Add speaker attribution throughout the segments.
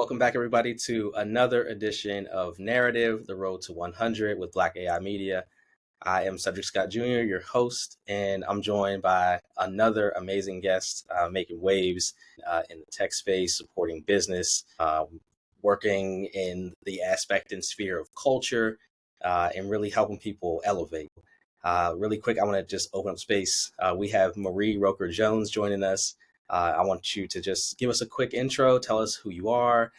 Speaker 1: Welcome back, everybody, to another edition of Narrative, The Road to 100 with Black AI Media. I am Cedric Scott Jr., your host, and I'm joined by another amazing guest making waves in the tech space, supporting business, working in the aspect and sphere of culture, and really helping people elevate. Really quick, I want to just open up space. We have Marie Roker-Jones joining us. I want you to just give us a quick intro, tell us who you are,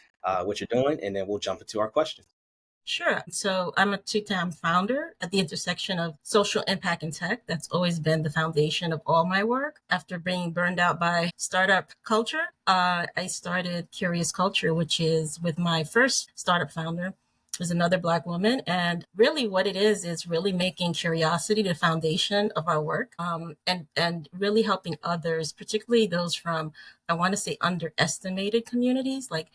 Speaker 1: what you're doing, and then we'll jump into our questions.
Speaker 2: Sure. So I'm a two-time founder at the intersection of social impact and tech. That's always been the foundation of all my work. After being burned out by startup culture, I started Curious Culture, which is with my first startup founder, who's another Black woman. And really what it is really making curiosity the foundation of our work, and really helping others, particularly those from, I want to say, underestimated communities, like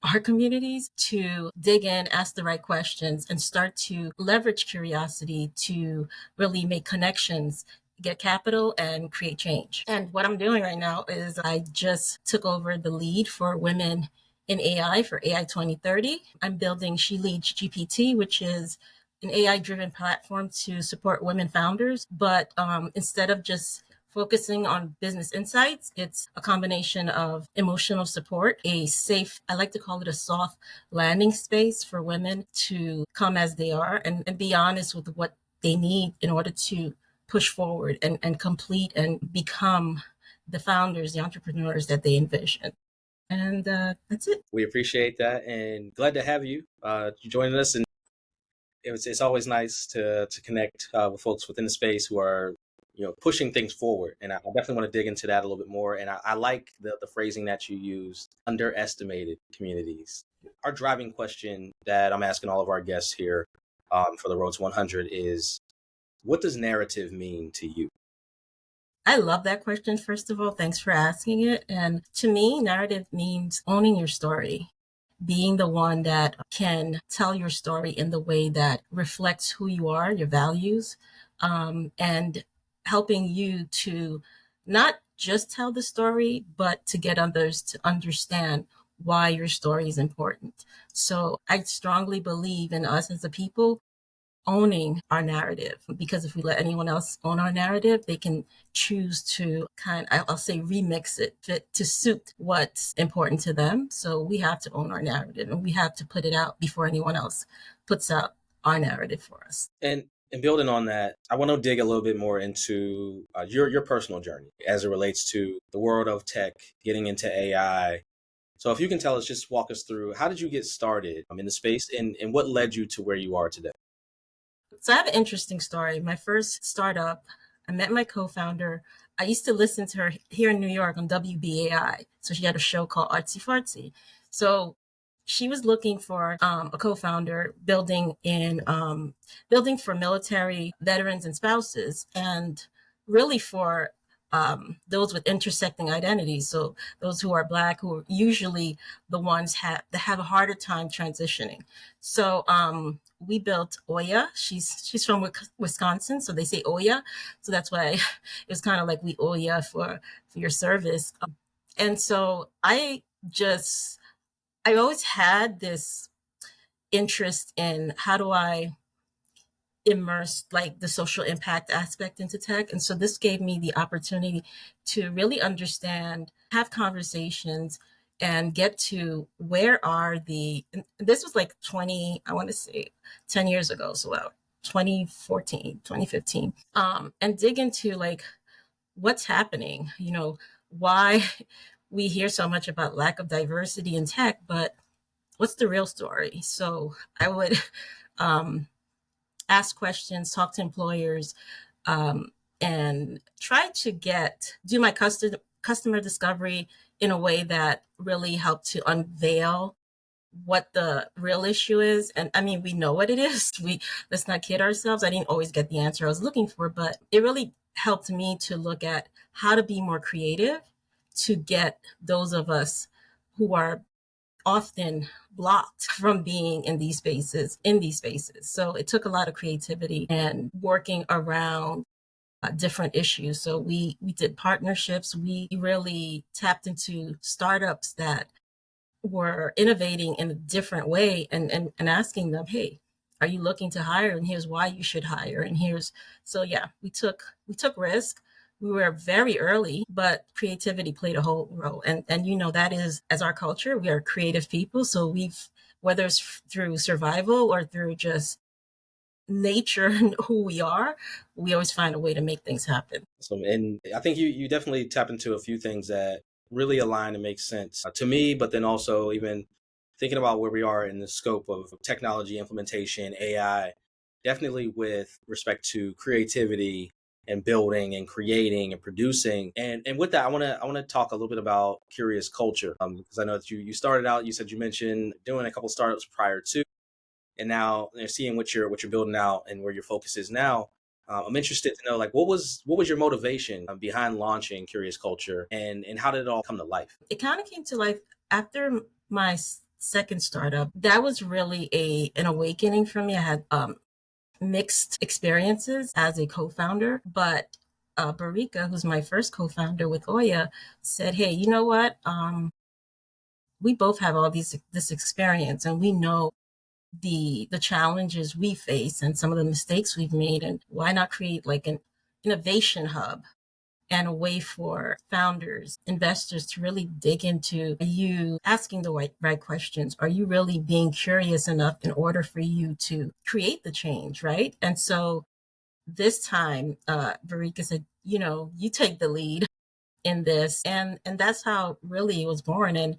Speaker 2: our communities, to dig in, ask the right questions, and start to leverage curiosity to really make connections, get capital, and create change. And what I'm doing right now is I just took over the lead for women in AI for AI 2030. I'm building She Leads GPT, which is an AI-driven platform to support women founders. But instead of just focusing on business insights, it's a combination of emotional support, a safe, I like to call it a soft landing space for women to come as they are and be honest with what they need in order to push forward and complete and become the founders, the entrepreneurs that they envision. And that's it.
Speaker 1: We appreciate that and glad to have you joining us. And it's always nice to connect with folks within the space who are pushing things forward, and I definitely want to dig into that a little bit more. And I like the phrasing that you used, underestimated communities. Our driving question that I'm asking all of our guests here for the Road to 100 is, what does narrative mean to you?
Speaker 2: I love that question, first of all. Thanks for asking it. And to me, narrative means owning your story, being the one that can tell your story in the way that reflects who you are, your values, and helping you to not just tell the story, but to get others to understand why your story is important. So I strongly believe in us as a people owning our narrative, because if we let anyone else own our narrative, they can choose to I'll say, remix it to suit what's important to them. So we have to own our narrative, and we have to put it out before anyone else puts out our narrative for us.
Speaker 1: And building on that, I want to dig a little bit more into your personal journey as it relates to the world of tech, getting into AI. So if you can tell us, just walk us through, how did you get started in the space, and what led you to where you are today?
Speaker 2: So I have an interesting story. My first startup, I met my co-founder. I used to listen to her here in New York on WBAI. So she had a show called Artsy Fartsy. So she was looking for a co-founder building for military veterans and spouses, and really for those with intersecting identities. So those who are Black, who are usually the ones that have a harder time transitioning. So we built Oya. She's from Wisconsin, so they say Oya. So that's why it was kind of like, we Oya for your service. And so I always had this interest in, how do I immerse like the social impact aspect into tech. And so this gave me the opportunity to really understand, have conversations, and get to where are this was like 20, I want to say 10 years ago. So 2014, 2015, and dig into like what's happening, why we hear so much about lack of diversity in tech, but what's the real story? So I would ask questions, talk to employers, and try to do my customer discovery in a way that really helped to unveil what the real issue is. And I mean, we know what it is. Let's not kid ourselves. I didn't always get the answer I was looking for, but it really helped me to look at how to be more creative to get those of us who are often blocked from being in these spaces. So it took a lot of creativity and working around different issues. So we did partnerships. We really tapped into startups that were innovating in a different way, and asking them, hey, are you looking to hire? And here's why you should hire. And here's, so yeah, we took risk. We were very early, but creativity played a whole role. And that is, as our culture, we are creative people. So we've, whether it's through survival or through just nature and who we are, we always find a way to make things happen.
Speaker 1: So, and I think you definitely tap into a few things that really align and make sense to me, but then also even thinking about where we are in the scope of technology implementation, AI, definitely with respect to creativity and building and creating and producing. And with that, I want to talk a little bit about curious culture, because I know that you started out. You said you mentioned doing a couple startups prior to, and now they're seeing what you're building out and where your focus is now. I'm interested to know, like, what was your motivation behind launching Curious Culture, and how did it all come to life?
Speaker 2: It kind of came to life after my second startup. That was really a an awakening for me. I had mixed experiences as a co-founder, but Barika, who's my first co-founder with Oya, said, "Hey, you know what? We both have all this experience, and we know the challenges we face and some of the mistakes we've made, and why not create like an innovation hub and a way for founders, investors to really dig into, are you asking the right questions? Are you really being curious enough in order for you to create the change, right?" And so this time, Varika said, you take the lead in this. And that's how really it was born. And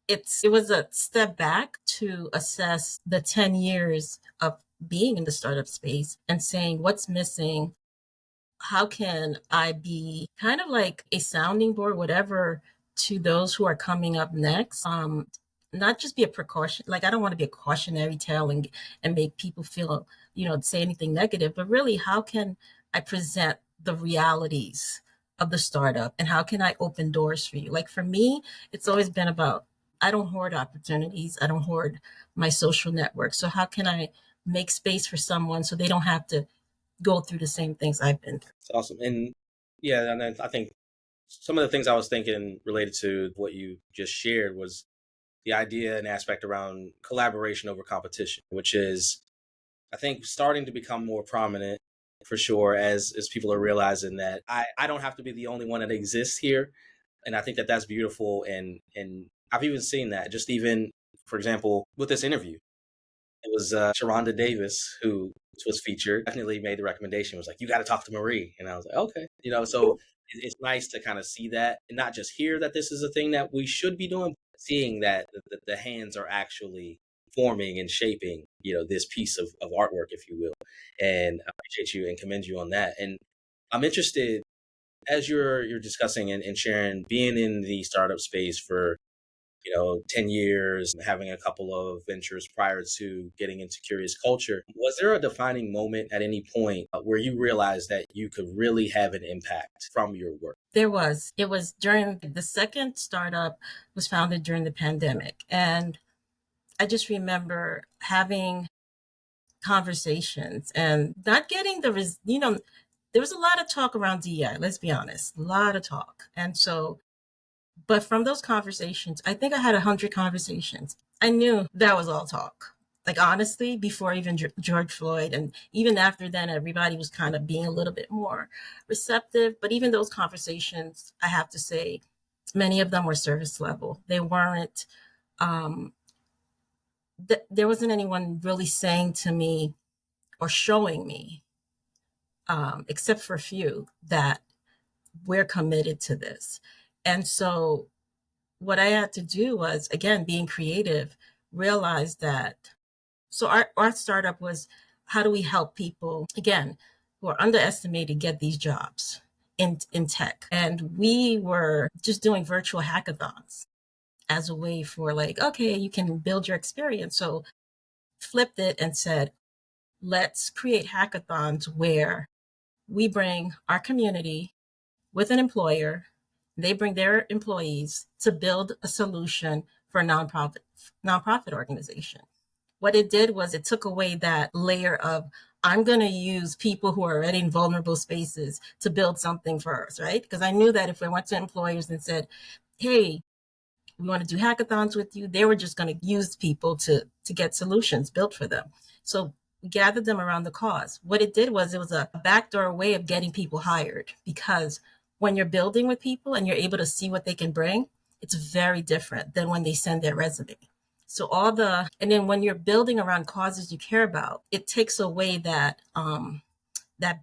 Speaker 2: it was a step back to assess the 10 years of being in the startup space and saying what's missing, how can I be kind of like a sounding board, whatever, to those who are coming up next? Not just be a precaution. Like, I don't want to be a cautionary tale and make people feel, say anything negative, but really, how can I present the realities of the startup, and how can I open doors for you? Like, for me, it's always been about, I don't hoard opportunities. I don't hoard my social network. So how can I make space for someone so they don't have to go through the same things I've been through?
Speaker 1: It's awesome. And yeah, and then I think some of the things I was thinking related to what you just shared was the idea and aspect around collaboration over competition, which is, I think, starting to become more prominent for sure, as people are realizing that I don't have to be the only one that exists here. And I think that that's beautiful. And I've even seen that, just even, for example, with this interview. It was Sharonda Davis who was featured. Definitely made the recommendation. Was like, you got to talk to Marie, and I was like, okay, So it's nice to kind of see that, and not just hear that this is a thing that we should be doing, but seeing that the hands are actually forming and shaping, this piece of artwork, if you will. And I appreciate you and commend you on that. And I'm interested, as you're discussing and sharing, being in the startup space for 10 years, having a couple of ventures prior to getting into Curious Culture. Was there a defining moment at any point where you realized that you could really have an impact from your work?
Speaker 2: There was. It was during the second startup was founded during the pandemic. And I just remember having conversations and not getting there was a lot of talk around DI, let's be honest, a lot of talk. And so, but from those conversations, I think I had 100 conversations. I knew that was all talk. Like, honestly, before even George Floyd, and even after then, everybody was kind of being a little bit more receptive. But even those conversations, I have to say, many of them were service level. They weren't, um, there wasn't anyone really saying to me or showing me, except for a few, that we're committed to this. And so what I had to do was, again, being creative, realize that. So our startup was, how do we help people, again, who are underestimated, get these jobs in tech? And we were just doing virtual hackathons as a way for, like, okay, you can build your experience. So flipped it and said, let's create hackathons where we bring our community with an employer, they bring their employees to build a solution for a nonprofit organization. What it did was it took away that layer of, I'm going to use people who are already in vulnerable spaces to build something for us, right? Because I knew that if I went to employers and said, hey, we want to do hackathons with you. They were just going to use people to get solutions built for them. So we gathered them around the cause. What it did was it was a backdoor way of getting people hired, because when you're building with people and you're able to see what they can bring, it's very different than when they send their resume. So and then when you're building around causes you care about, it takes away that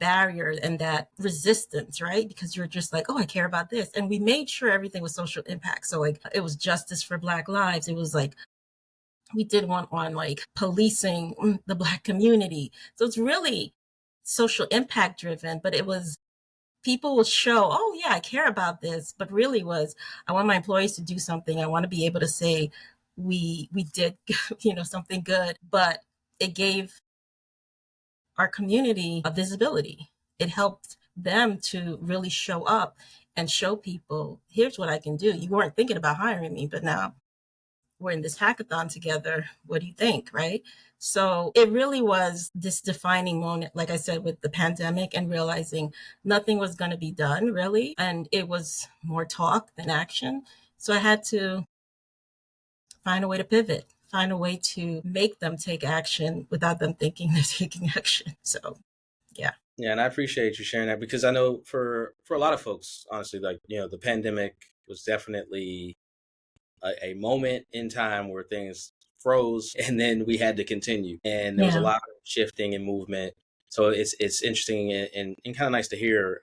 Speaker 2: barrier and that resistance, right? Because you're just like, oh, I care about this. And we made sure everything was social impact. So like it was justice for Black lives. It was like we did one on like policing the Black community. So it's really social impact driven, but it was people will show, oh yeah, I care about this, but really was I want my employees to do something. I want to be able to say we did something good, but it gave our community a visibility. It helped them to really show up and show people, here's what I can do. You weren't thinking about hiring me, but now we're in this hackathon together. What do you think? Right. So it really was this defining moment, like I said, with the pandemic and realizing nothing was going to be done really. And it was more talk than action. So I had to find a way to pivot, find a way to make them take action without them thinking they're taking action. So, yeah.
Speaker 1: Yeah, and I appreciate you sharing that, because I know for a lot of folks, honestly, like, the pandemic was definitely a moment in time where things froze and then we had to continue, and there was a
Speaker 2: Yeah.
Speaker 1: lot of shifting and movement. So it's interesting and kind of nice to hear,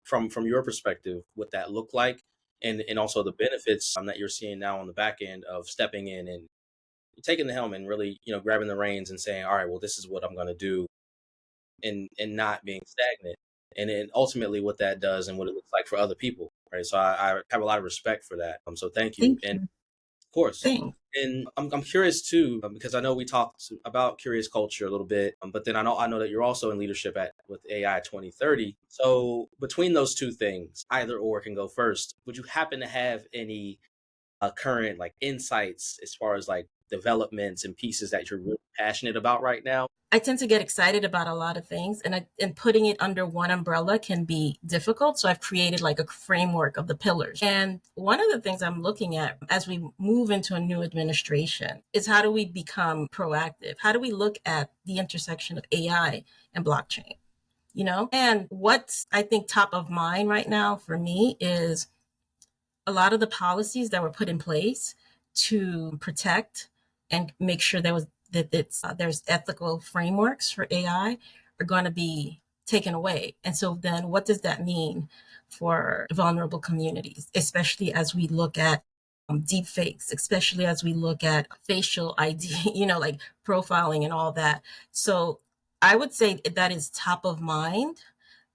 Speaker 1: from your perspective what that looked like, and also the benefits that you're seeing now on the back end of stepping in and taking the helm and really grabbing the reins and saying, all right, well, this is what I'm going to do, and not being stagnant, and then ultimately what that does and what it looks like for other people, right? So I have a lot of respect for that. So thank you.
Speaker 2: Thank
Speaker 1: And
Speaker 2: you.
Speaker 1: of course,
Speaker 2: Thanks.
Speaker 1: and I'm curious too, because I know we talked about curious culture a little bit, but then I know that you're also in leadership with AI 2030. So between those two things, either or can go first. Would you happen to have any current like insights as far as like developments and pieces that you're really passionate about right now?
Speaker 2: I tend to get excited about a lot of things, and putting it under one umbrella can be difficult. So I've created like a framework of the pillars. And one of the things I'm looking at as we move into a new administration is how do we become proactive? How do we look at the intersection of AI and blockchain? And what's I think top of mind right now for me is a lot of the policies that were put in place to protect and make sure there's ethical frameworks for AI are going to be taken away. And so then what does that mean for vulnerable communities, especially as we look at deep fakes, especially as we look at facial ID, like profiling and all that. So I would say that is top of mind.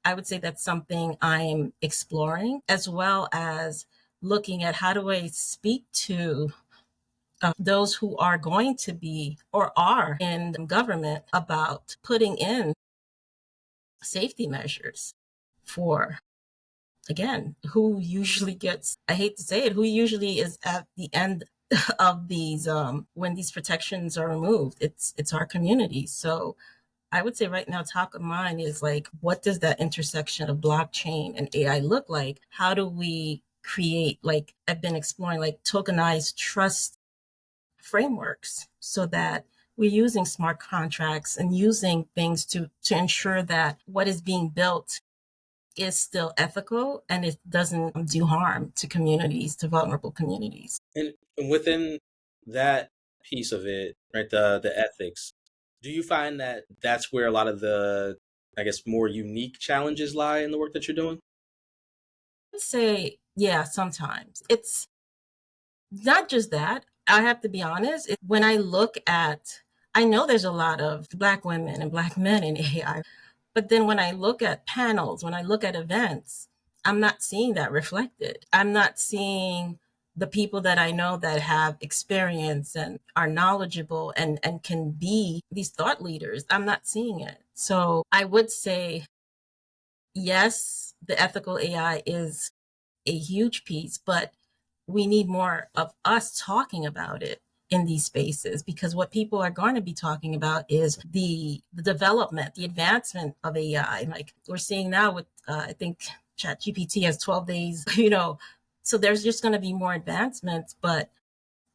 Speaker 2: I would say that's something I'm exploring, as well as looking at how do I speak to those who are going to be or are in government about putting in safety measures for, again, who usually gets, I hate to say it, who usually is at the end of these when these protections are removed. It's our community. So I would say right now, top of mind is like, what does that intersection of blockchain and AI look like? How do we create, like I've been exploring, like tokenized trust frameworks so that we're using smart contracts and using things to ensure that what is being built is still ethical and it doesn't do harm to communities, to vulnerable communities.
Speaker 1: And within that piece of it, right, the ethics, do you find that that's where a lot of the, I guess, more unique challenges lie in the work that you're doing?
Speaker 2: I'd say, yeah, sometimes. It's not just that. I have to be honest. When I look at, I know there's a lot of Black women and Black men in AI, but then when I look at panels, when I look at events, I'm not seeing that reflected. I'm not seeing the people that I know that have experience and are knowledgeable and can be these thought leaders. I'm not seeing it. So I would say, yes, the ethical AI is a huge piece, but we need more of us talking about it in these spaces, because what people are going to be talking about is the development, the advancement of AI. Like we're seeing now with, I think ChatGPT has 12 days, So there's just going to be more advancements, but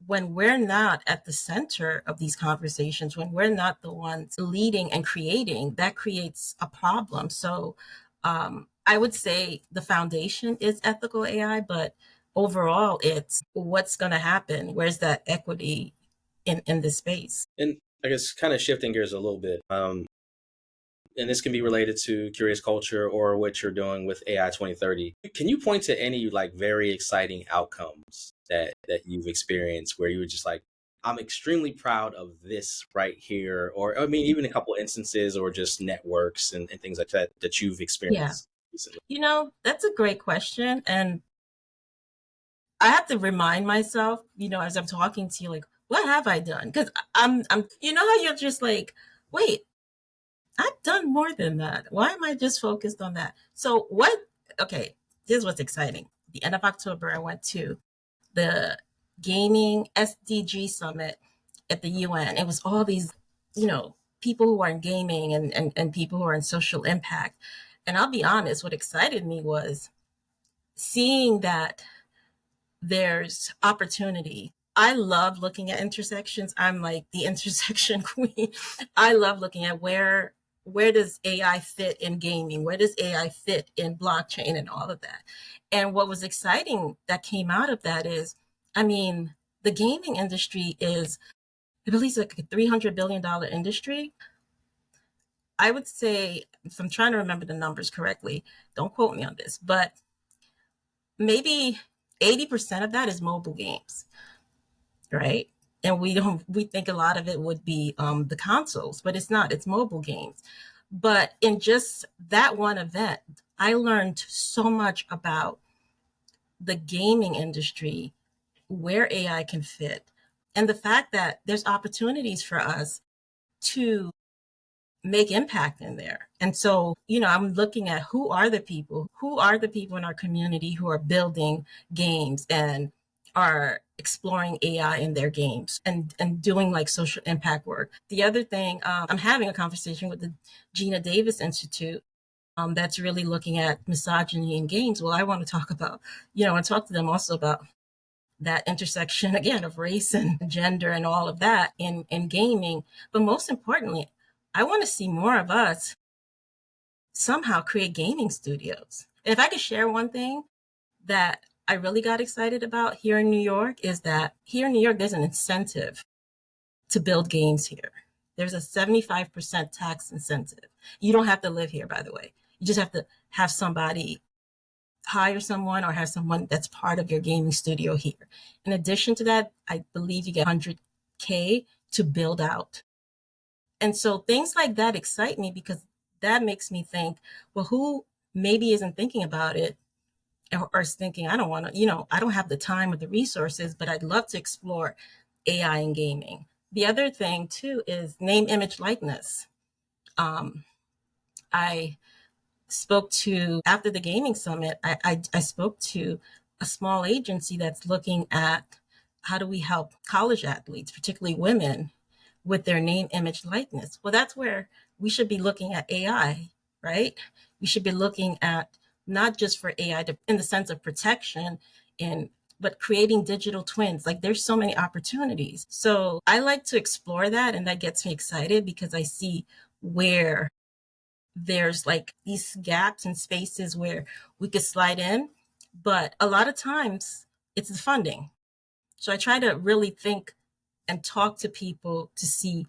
Speaker 2: when we're not at the center of these conversations, when we're not the ones leading and creating, that creates a problem. So I would say the foundation is ethical AI, but overall, it's what's going to happen. Where's that equity in this space?
Speaker 1: And I guess kind of shifting gears a little bit, and this can be related to curious culture or what you're doing with AI 2030. Can you point to any like very exciting outcomes that you've experienced where you were just like, I'm extremely proud of this right here, or I mean, even a couple instances or just networks and things like that that you've
Speaker 2: Yeah.
Speaker 1: experienced recently?
Speaker 2: That's a great question. And I have to remind myself, as I'm talking to you, like, what have I done? Because how you're just like, wait, I've done more than that. Why am I just focused on that? So okay, here's what's exciting. At the end of October, I went to the Gaming SDG Summit at the UN. It was all these, people who are in gaming and people who are in social impact. And I'll be honest, what excited me was seeing that there's opportunity. I love looking at intersections. I'm like the intersection queen. I love looking at where does AI fit in gaming? Where does AI fit in blockchain and all of that? And what was exciting that came out of that is, I mean, the gaming industry is, I believe, like a $300 billion industry. I would say, if I'm trying to remember the numbers correctly, don't quote me on this, but maybe 80% of that is mobile games, right? And we think a lot of it would be the consoles, but it's not. It's mobile games. But in just that one event, I learned so much about the gaming industry, where AI can fit, and the fact that there's opportunities for us to make impact in there. And so, I'm looking at who are the people in our community who are building games and are exploring AI in their games and doing like social impact work. The other thing, I'm having a conversation with the Gina Davis Institute that's really looking at misogyny in games. Well, I want to talk about, and talk to them also about that intersection again of race and gender and all of that in gaming. But most importantly, I want to see more of us somehow create gaming studios. And if I could share one thing that I really got excited about here in New York is that here in New York, there's an incentive to build games here. There's a 75% tax incentive. You don't have to live here, by the way. You just have to have somebody hire someone or have someone that's part of your gaming studio here. In addition to that, I believe you get 100K to build out. And so things like that excite me because that makes me think, well, who maybe isn't thinking about it or is thinking, I don't want to, I don't have the time or the resources, but I'd love to explore AI in gaming. The other thing too is name, image, likeness. Um, I spoke to after the gaming summit. I spoke to a small agency that's looking at how do we help college athletes, particularly women, with their name, image, likeness. Well, that's where we should be looking at AI, right? We should be looking at not just for AI in the sense of protection and but creating digital twins. Like there's so many opportunities. So I like to explore that and that gets me excited because I see where there's like these gaps and spaces where we could slide in. But a lot of times it's the funding. So I try to really think and talk to people to see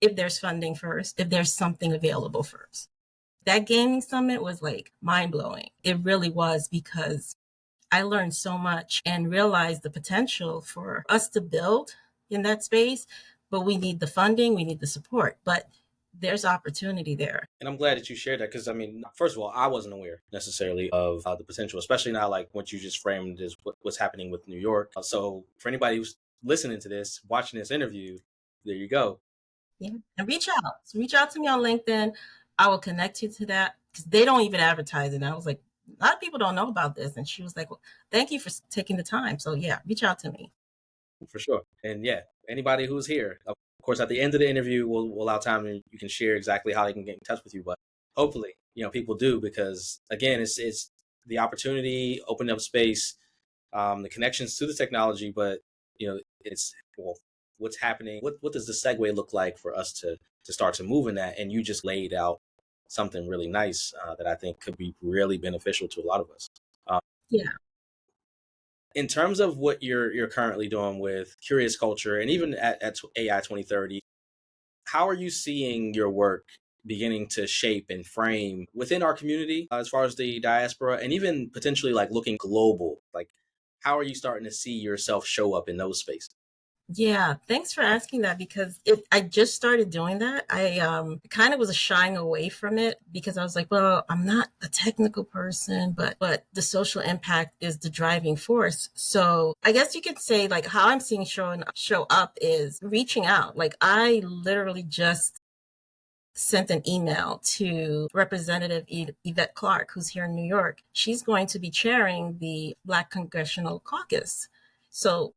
Speaker 2: if there's funding first, if there's something available first. That gaming summit was like mind blowing. It really was because I learned so much and realized the potential for us to build in that space, but we need the funding, we need the support, but there's opportunity there.
Speaker 1: And I'm glad that you shared that because I mean, first of all, I wasn't aware necessarily of the potential, especially now like what you just framed is what's happening with New York. So for anybody who's listening to this, watching this interview, there you go.
Speaker 2: Yeah. And reach out. So reach out to me on LinkedIn. I will connect you to that because they don't even advertise it. And I was like, a lot of people don't know about this. And she was like, well, thank you for taking the time. So yeah, reach out to me.
Speaker 1: For sure. And yeah, anybody who's here, of course, at the end of the interview, we'll allow time and you can share exactly how they can get in touch with you. But hopefully, people do because again, it's the opportunity, opening up space. the connections to the technology, but it's well, what's happening? What does the segue look like for us to start to move in that? And you just laid out something really nice that I think could be really beneficial to a lot of us. Um,
Speaker 2: Yeah.
Speaker 1: in terms of what you're currently doing with Curious Culture, and even at AI 2030, how are you seeing your work beginning to shape and frame within our community as far as the diaspora, and even potentially like looking global? Like, how are you starting to see yourself show up in those spaces?
Speaker 2: Yeah, thanks for asking that because I just started doing that. I kind of was shying away from it because I was like, well, I'm not a technical person, but the social impact is the driving force. So I guess you could say like how I'm seeing show up is reaching out. Like I literally just sent an email to Representative Yvette Clarke, who's here in New York. She's going to be chairing the Black Congressional Caucus. So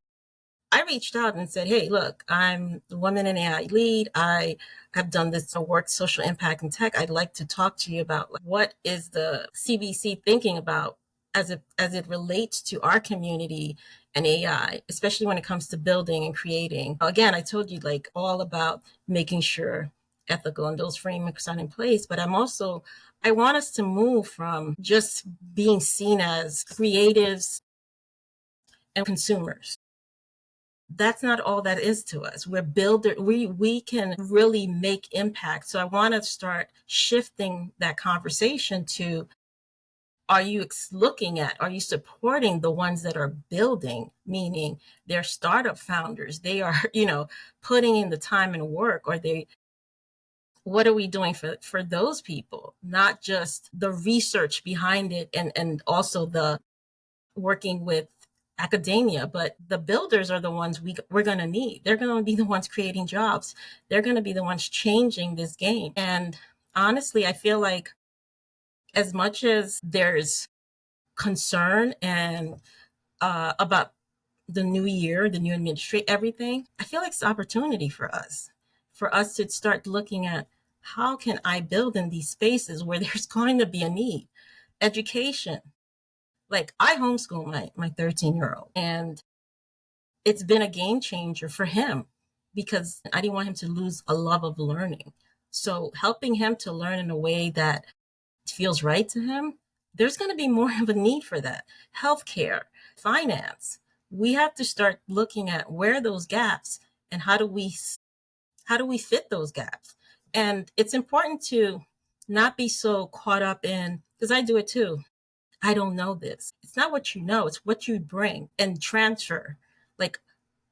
Speaker 2: I reached out and said, hey, look, I'm the Women in AI lead. I have done this work, social impact in tech. I'd like to talk to you about like, what is the CBC thinking about as it relates to our community and AI, especially when it comes to building and creating. Again, I told you like all about making sure ethical and those frameworks are in place, but I want us to move from just being seen as creatives and consumers. That's not all that is to us. We're builder. We can really make impact. So I want to start shifting that conversation to: are you looking at? Are you supporting the ones that are building? Meaning they're startup founders. They are putting in the time and work. Or they what are we doing for those people? Not just the research behind it, and also the working with academia, but the builders are the ones we're going to need. They're going to be the ones creating jobs. They're going to be the ones changing this game. And honestly, I feel like as much as there's concern and about the new year, the new administration, everything, I feel like it's opportunity for us to start looking at how can I build in these spaces where there's going to be a need. Education. Like I homeschool my 13-year-old, and it's been a game changer for him because I didn't want him to lose a love of learning. So helping him to learn in a way that feels right to him, there's going to be more of a need for that. Healthcare, finance. We have to start looking at where are those gaps and how do we fit those gaps. And it's important to not be so caught up in, because I do it too, I don't know this. It's not what you know, it's what you bring and transfer. Like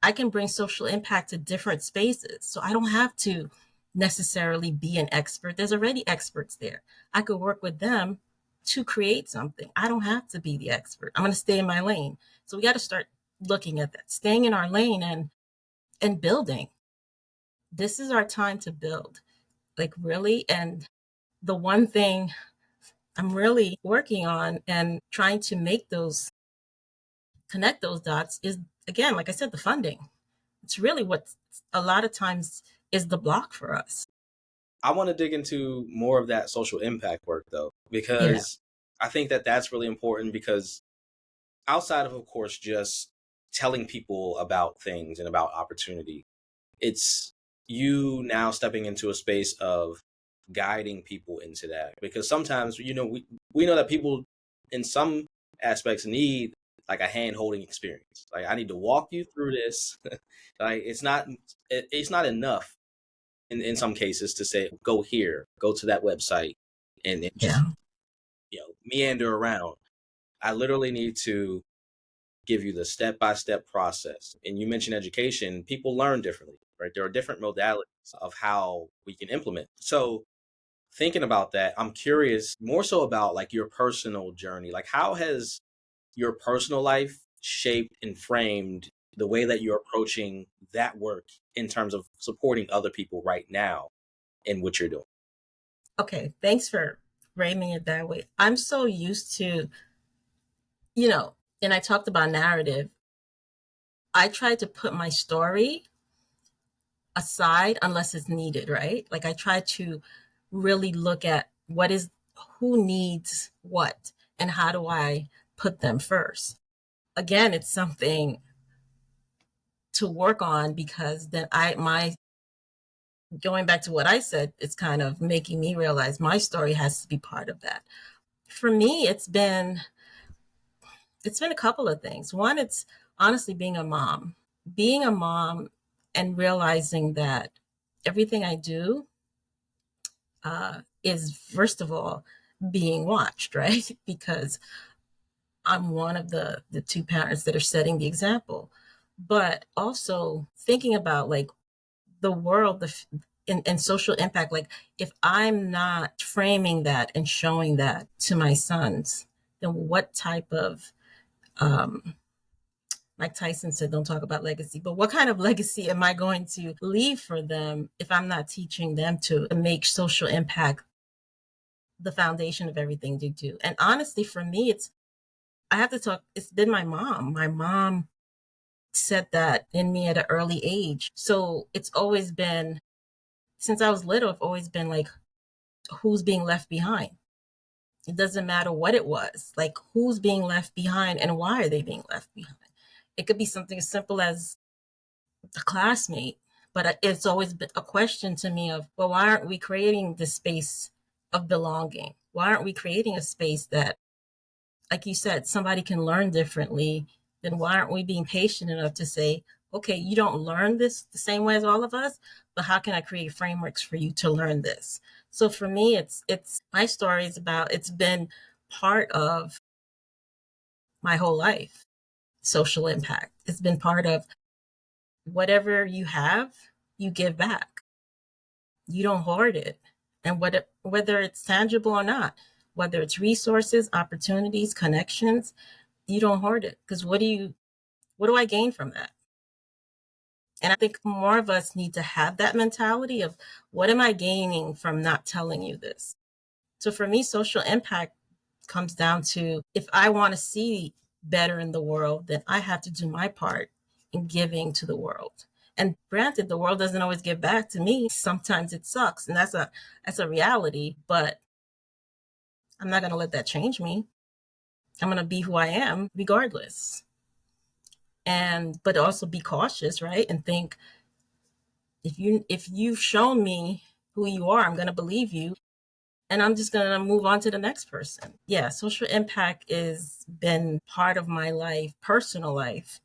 Speaker 2: I can bring social impact to different spaces. So I don't have to necessarily be an expert. There's already experts there. I could work with them to create something. I don't have to be the expert. I'm going to stay in my lane. So we got to start looking at that, staying in our lane and building. This is our time to build. Like really, and the one thing I'm really working on and trying to make those connect those dots is, again, like I said, the funding. It's really what a lot of times is the block for us.
Speaker 1: I want to dig into more of that social impact work though,
Speaker 2: Yeah.
Speaker 1: because I think that that's really important because outside of course, just telling people about things and about opportunity, it's you now stepping into a space of guiding people into that. Because sometimes, we know that people in some aspects need like a hand holding experience. Like I need to walk you through this. Like it's not enough in some cases to say, go here, go to that website and
Speaker 2: Yeah.
Speaker 1: just, meander around. I literally need to give you the step-by-step process. And you mentioned education, people learn differently, right? There are different modalities of how we can implement. So thinking about that, I'm curious more so about like your personal journey. Like how has your personal life shaped and framed the way that you're approaching that work in terms of supporting other people right now in what you're doing?
Speaker 2: Okay. Thanks for framing it that way. I'm so used to, and I talked about narrative. I try to put my story aside unless it's needed, right? Like I try to really look at who needs what and how do I put them first. again, it's something to work on, because then my going back to what I said, it's kind of making me realize my story has to be part of that. For me, it's been a couple of things. One, it's honestly being a mom and realizing that everything I do is, first of all, being watched, right? Because I'm one of the two parents that are setting the example, but also thinking about like the world, and social impact. Like, if I'm not framing that and showing that to my sons, then what type of Mike Tyson said, don't talk about legacy, but what kind of legacy am I going to leave for them if I'm not teaching them to make social impact the foundation of everything they do? And honestly, for me, I have to talk, it's been my mom. My mom set that in me at an early age. So it's always been, since I was little, I've always been like, who's being left behind? It doesn't matter what it was, like, who's being left behind and why are they being left behind? It could be something as simple as a classmate, but it's always been a question to me of, well, why aren't we creating this space of belonging? Why aren't we creating a space that, like you said, somebody can learn differently? Then why aren't we being patient enough to say, okay, you don't learn this the same way as all of us, but how can I create frameworks for you to learn this? So for me, it's my story is about, it's been part of my whole life. Social impact. It's been part of whatever you have, you give back. You don't hoard it. And whether it's tangible or not, whether it's resources, opportunities, connections, you don't hoard it. Because what do I gain from that? And I think more of us need to have that mentality of, what am I gaining from not telling you this? So for me, social impact comes down to, if I want to see better in the world, then I have to do my part in giving to the world. And granted, the world doesn't always give back to me. Sometimes it sucks, and that's a reality, but I'm not going to let that change me. I'm going to be who I am regardless. And but also be cautious, right? And think, if you've shown me who you are, I'm going to believe you, and I'm just going to move on to the next person. Yeah, social impact has been part of my life, personal life,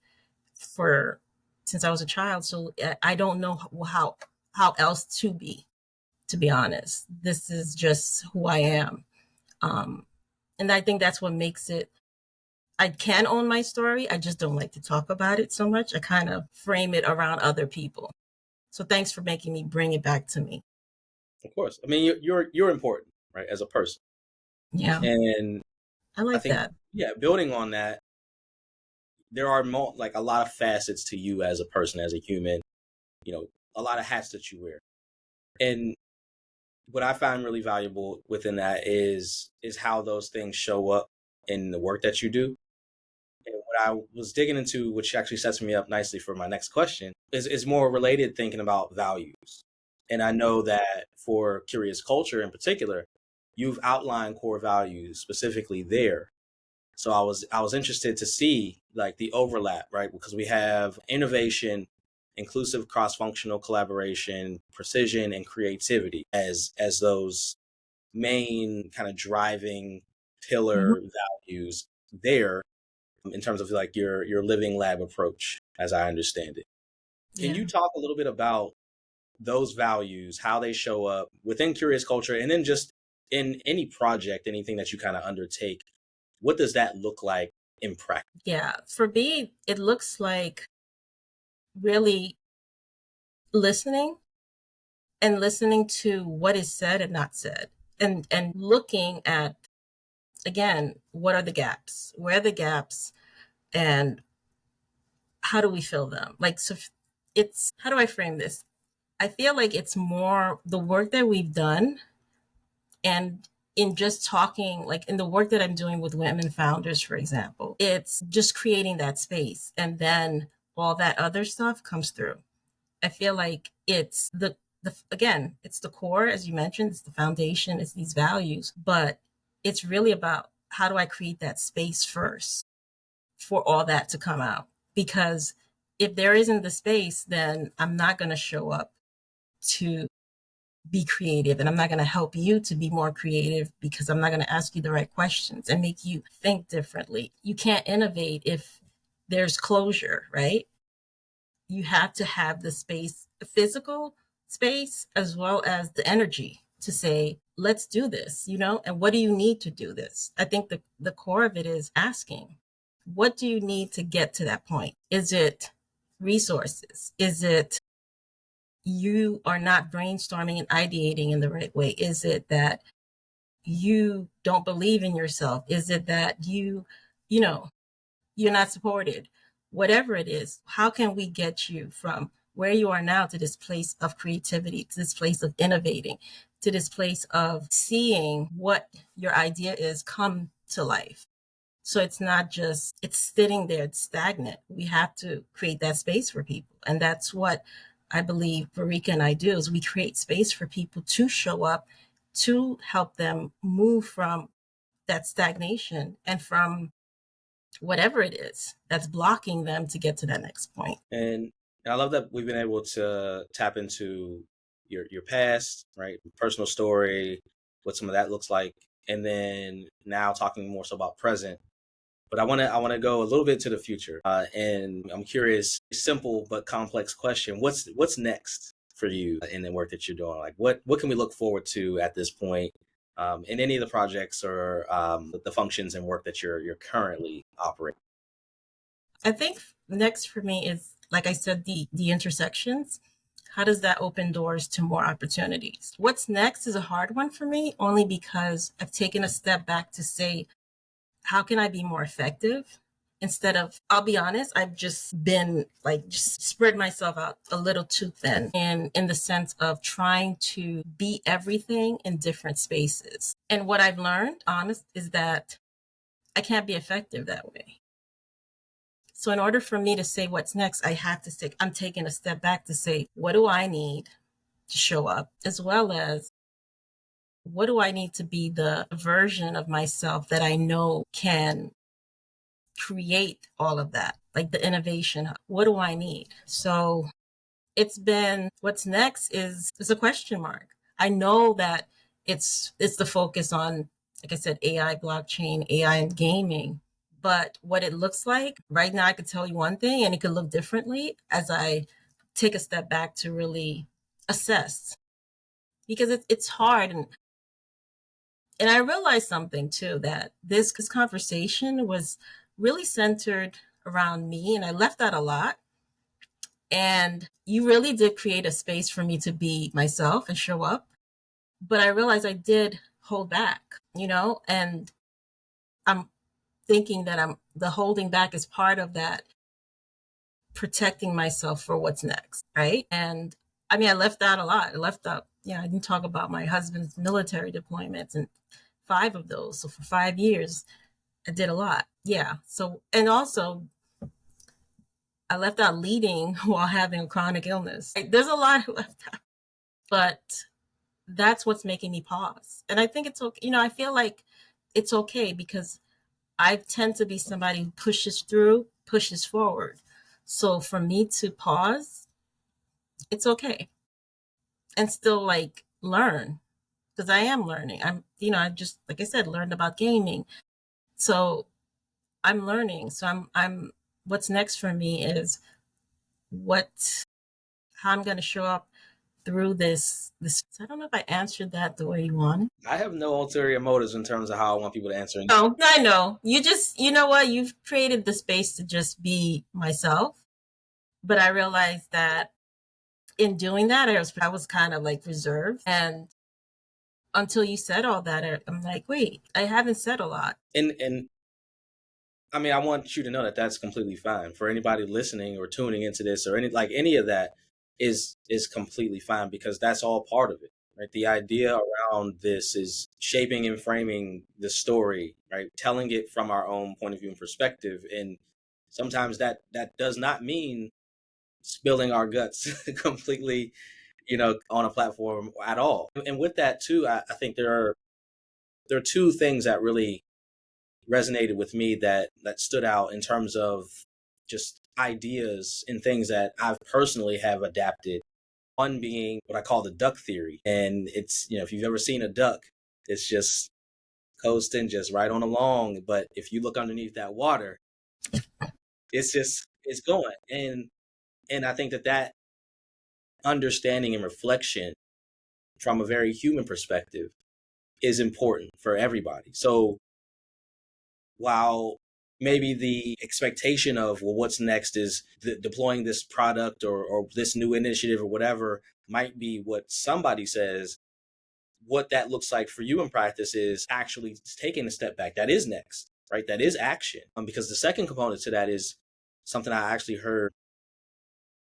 Speaker 2: for since I was a child. So I don't know how else to be honest. This is just who I am. Um, and I think that's what makes it, I can own my story. I just don't like to talk about it so much. I kind of frame it around other people. So thanks for making me bring it back to me.
Speaker 1: Of course. I mean, you're important, right, as a person.
Speaker 2: Yeah,
Speaker 1: And
Speaker 2: I
Speaker 1: I
Speaker 2: like
Speaker 1: think,
Speaker 2: that.
Speaker 1: yeah, building on that, there are like a lot of facets to you as a person, as a human, you know, a lot of hats that you wear. And what I find really valuable within that is how those things show up in the work that you do. And what I was digging into, which actually sets me up nicely for my next question, is more related, thinking about values. And I know that for Curious Culture in particular, you've outlined core values specifically there. So I was interested to see like the overlap, right? Because we have innovation, inclusive cross-functional collaboration, precision, and creativity as those main kind of driving
Speaker 2: Mhm.
Speaker 1: pillar values there, in terms of like your living lab approach, as I understand it. Can
Speaker 2: Yeah.
Speaker 1: you talk a little bit about those values, how they show up within Curious Culture, and then just in any project, anything that you kind of undertake? What does that look like in practice?
Speaker 2: Yeah. For me, it looks like really listening, and listening to what is said and not said, and looking at, again, what are the gaps? Where are the gaps, and how do we fill them? Like, so it's, how do I frame this? I feel like it's more the work that we've done, and in just talking, like in the work that I'm doing with women founders, for example, it's just creating that space, and then all that other stuff comes through. I feel like it's the again, it's the core, as you mentioned, it's the foundation, it's these values, but it's really about, how do I create that space first? for all that to come out. Because if there isn't the space, then I'm not going to show up to be creative, and I'm not going to help you to be more creative because I'm not going to ask you the right questions and make you think differently. You can't innovate if there's closure, right? You have to have the space, the physical space, as well as the energy to say, let's do this, and what do you need to do this? I think the core of it is asking, what do you need to get to that point? Is it resources? Is it you are not brainstorming and ideating in the right way? Is it that you don't believe in yourself? Is it that you know, you're not supported? Whatever it is, how can we get you from where you are now to this place of creativity, to this place of innovating, to this place of seeing what your idea is come to life? So it's not just, it's sitting there, it's stagnant. We have to create that space for people. And that's what I believe Verika and I do, is we create space for people to show up, to help them move from that stagnation and from whatever it is that's blocking them to get to that next point.
Speaker 1: And I love that we've been able to tap into your past, right? Personal story, what some of that looks like. And then now talking more so about present. But I want to go a little bit to the future, and I'm curious. Simple but complex question: What's next for you in the work that you're doing? Like, what can we look forward to at this point in any of the projects or the functions and work that you're currently operating?
Speaker 2: I think next for me is, like I said, the intersections. How does that open doors to more opportunities? What's next is a hard one for me, only because I've taken a step back to say, how can I be more effective? Instead of, I'll be honest, I've just been like, just spread myself out a little too thin, and in the sense of trying to be everything in different spaces. And what I've learned, honest, is that I can't be effective that way. So in order for me to say what's next, I have to say, I'm taking a step back to say, what do I need to show up? As well as, what do I need to be the version of myself that I know can create all of that, like the innovation? What do I need? So it's been, what's next is a question mark. I know that it's the focus on, like I said, AI, blockchain, AI, and gaming. But what it looks like right now, I could tell you one thing, and it could look differently as I take a step back to really assess, because it's hard. And I realized something too, that this conversation was really centered around me, and I left out a lot. And you really did create a space for me to be myself and show up. But I realized I did hold back, and I'm thinking that the holding back is part of that protecting myself for what's next, right? And I mean, I left out a lot. I left out, I didn't talk about my husband's military deployments, and 5 of those. So for 5 years, I did a lot. Yeah. So, and also, I left out leading while having a chronic illness. There's a lot left out, but that's what's making me pause. And I think it's okay. I feel like it's okay, because I tend to be somebody who pushes through, pushes forward. So for me to pause, it's okay. And still like learn, because I am learning. I just, like I said, learned about gaming. So I'm learning. So what's next for me is how I'm going to show up through this. I don't know if I answered that the way you wanted.
Speaker 1: I have no ulterior motives in terms of how I want people to answer.
Speaker 2: Oh, I know. You just, you know what? You've created the space to just be myself. But I realized that in doing that, I was kind of like reserved. And until you said all that, I'm like, wait, I haven't said a lot.
Speaker 1: And I mean, I want you to know that that's completely fine for anybody listening or tuning into this, or any of that is completely fine, because that's all part of it, right? The idea around this is shaping and framing the story, right? Telling it from our own point of view and perspective. And sometimes that does not mean spilling our guts completely, on a platform at all. And with that too, I think there are two things that really resonated with me that stood out in terms of just ideas and things that I've personally have adapted. One being what I call the duck theory. And it's, if you've ever seen a duck, it's just coasting just right on along. But if you look underneath that water, it's going. And I think that understanding and reflection from a very human perspective is important for everybody. So while maybe the expectation of, well, what's next is deploying this product or this new initiative or whatever might be what somebody says, what that looks like for you in practice is actually taking a step back. That is next, right? That is action. Because the second component to that is something I actually heard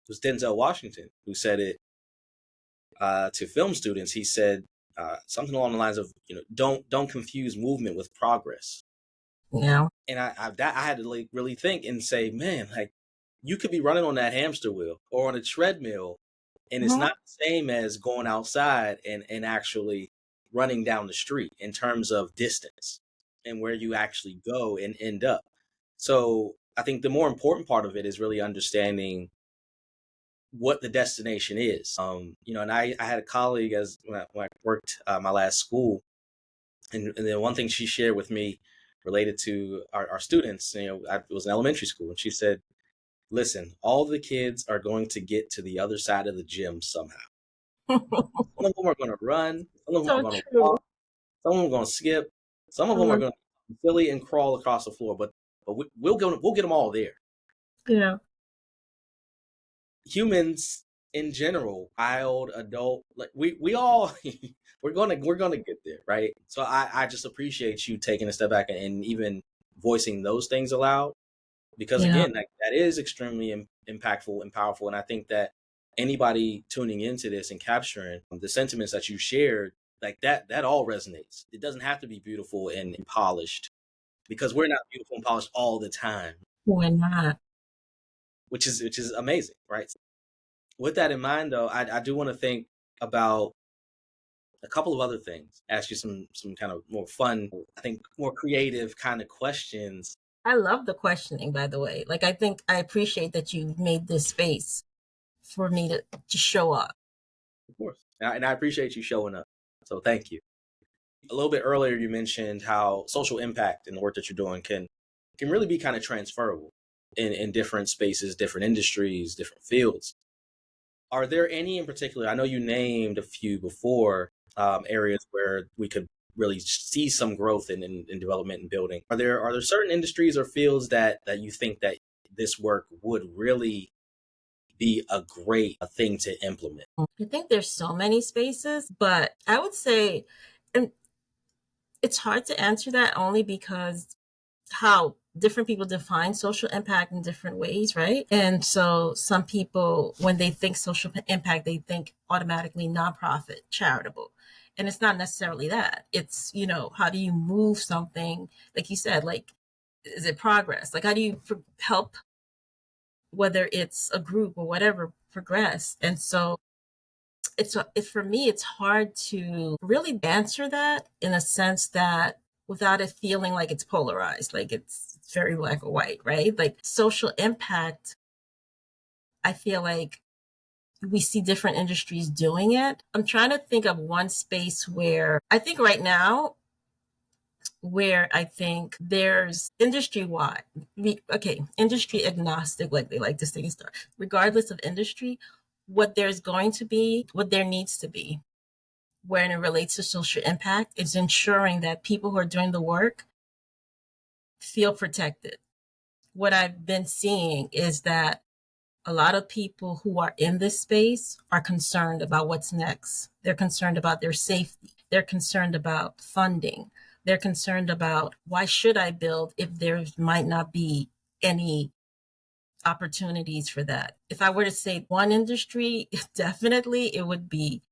Speaker 1: was Denzel Washington, who said it to film students. He said something along the lines of, don't confuse movement with progress.
Speaker 2: Yeah.
Speaker 1: And I had to like really think and say, man, like you could be running on that hamster wheel or on a treadmill, and it's
Speaker 2: Mm-hmm.
Speaker 1: not the same as going outside and actually running down the street in terms of distance and where you actually go and end up. So I think the more important part of it is really understanding what the destination is. And I had a colleague as when I worked my last school, and then one thing she shared with me related to our students, it was an elementary school, and she said, listen, all the kids are going to get to the other side of the gym somehow. Some of them are going to run, some of them are
Speaker 2: So
Speaker 1: going to
Speaker 2: true.
Speaker 1: walk, some of them are going to skip, some of them are
Speaker 2: Mm-hmm.
Speaker 1: going to silly and crawl across the floor, but we'll get them all there.
Speaker 2: Yeah.
Speaker 1: Humans in general, child, adult, like we all we're gonna get there, right? So I just appreciate you taking a step back and even voicing those things aloud, because
Speaker 2: Yeah.
Speaker 1: again, like that is extremely impactful and powerful. And I think that anybody tuning into this and capturing the sentiments that you shared, like that all resonates. It doesn't have to be beautiful and polished, because we're not beautiful and polished all the time,
Speaker 2: We're not.
Speaker 1: which is amazing, right? With that in mind, though, I do want to think about a couple of other things. Ask you some kind of more fun, I think more creative kind of questions.
Speaker 2: I love the questioning, by the way. Like, I think I appreciate that you've made this space for me to show up.
Speaker 1: Of course, and I appreciate you showing up. So thank you. A little bit earlier, you mentioned how social impact and the work that you're doing can really be kind of transferable in different spaces, different industries, different fields. Are there any in particular? I know you named a few before, areas where we could really see some growth in development and building. Are there certain industries or fields that you think that this work would really be a great thing to implement?
Speaker 2: I think there's so many spaces, but I would say, and it's hard to answer that only because how different people define social impact in different ways, right? And so some people, when they think social impact, they think automatically nonprofit, charitable. And it's not necessarily that. It's, how do you move something, like you said, like, is it progress? Like, how do you help, whether it's a group or whatever, progress? And so it's for me, it's hard to really answer that in a sense that without it feeling like it's polarized, like it's very black or white, right? Like social impact, I feel like we see different industries doing it. I'm trying to think of one space where I think right now, where I think there's industry wide, okay, industry agnostic, like they like to say, regardless of industry, what there's going to be, what there needs to be when it relates to social impact is ensuring that people who are doing the work feel protected. What I've been seeing is that a lot of people who are in this space are concerned about what's next. They're concerned about their safety. They're concerned about funding. They're concerned about, why should I build if there might not be any opportunities for that? If I were to say one industry, definitely it would be